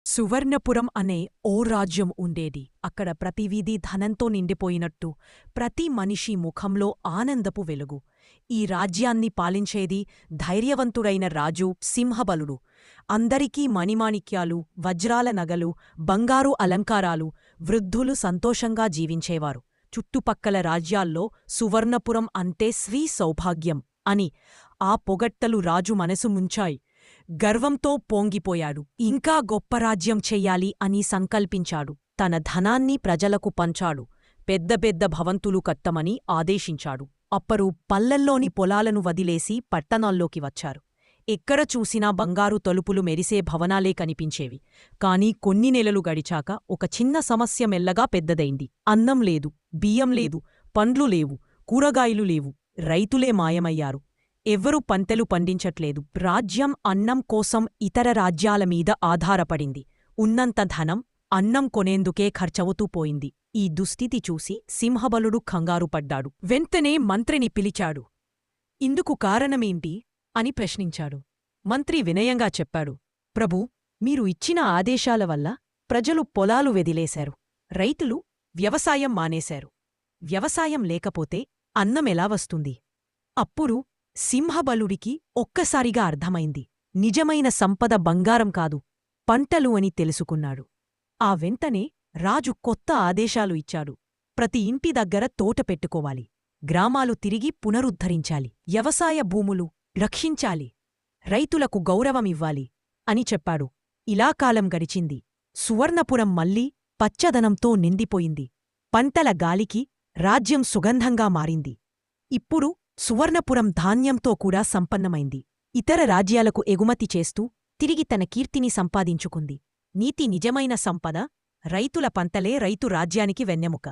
సువర్ణపురం అనే ఓ రాజ్యం ఉండేది. అక్కడ ప్రతి వీధి ధనంతో నిండిపోయినట్టు, ప్రతి మనిషి ముఖంలో ఆనందపు వెలుగు. ఈ రాజ్యాన్ని పాలించేది ధైర్యవంతుడైన రాజు సింహబలుడు. అందరికీ మణిమాణిక్యాలు, వజ్రాల నగలు, బంగారు అలంకారాలు. వృద్ధులు సంతోషంగా జీవించేవారు. చుట్టుపక్కల రాజ్యాల్లో సువర్ణపురం అంటే శ్రీ సౌభాగ్యం అని ఆ పొగడ్తలు రాజు మనసు ముంచాయి. గర్వంతో పొంగిపోయాడు. ఇంకా గొప్ప రాజ్యం చెయ్యాలి అని సంకల్పించాడు. తన ధనాన్ని ప్రజలకు పంచాడు. పెద్ద పెద్ద భవంతులు కట్టమని ఆదేశించాడు. అప్పరు పల్లెల్లోని పొలాలను వదిలేసి పట్టణాల్లోకి వచ్చారు. ఎక్కడ చూసినా బంగారు తలుపులు మెరిసే భవనాలే కనిపించేవి. కాని కొన్ని నెలలు గడిచాక ఒక చిన్న సమస్య మెల్లగా పెద్దదైంది. అన్నం లేదు, బియ్యం లేదు, పండ్లు లేవు, కూరగాయలు లేవు. రైతులే మాయమయ్యారు. ఎవ్వరూ పంటలు పండించట్లేదు. రాజ్యం అన్నం కోసం ఇతర రాజ్యాలమీద ఆధారపడింది. ఉన్నంత ధనం అన్నం కొనేందుకే ఖర్చవుతూ పోయింది. ఈ దుస్థితి చూసి సింహబలుడు కంగారుపడ్డాడు. వెంటనే మంత్రిని పిలిచాడు. ఇందుకు కారణమేంటి అని ప్రశ్నించాడు. మంత్రి వినయంగా చెప్పాడు. ప్రభూ, మీరు ఇచ్చిన ఆదేశాల వల్ల ప్రజలు పొలాలు వెదిలేశారు. రైతులు వ్యవసాయం మానేశారు. వ్యవసాయం లేకపోతే అన్నమెలా వస్తుంది? అప్పుడు సింహబలుడికి ఒక్కసారిగా అర్థమైంది. నిజమైన సంపద బంగారం కాదు, పంటలు అని తెలుసుకున్నాడు. ఆ వెంటనే రాజు కొత్త ఆదేశాలు ఇచ్చాడు. ప్రతి ఇంటి దగ్గర తోట పెట్టుకోవాలి. గ్రామాలు తిరిగి పునరుద్ధరించాలి. వ్యవసాయ భూములు రక్షించాలి. రైతులకు గౌరవమివ్వాలి అని చెప్పాడు. ఇలా కాలం గడిచింది. సువర్ణపురం మళ్లీ పచ్చదనంతో నిండిపోయింది. పంటల గాలికి రాజ్యం సుగంధంగా మారింది. ఇప్పుడు సువర్ణపురం ధాన్యంతో కూడా సంపన్నమైంది. ఇతర రాజ్యాలకు ఎగుమతి చేస్తూ తిరిగి తన కీర్తిని సంపాదించుకుంది. నీతి నిజమైన సంపద రైతుల పంటలే రైతు రాజ్యానికి వెన్నెముక.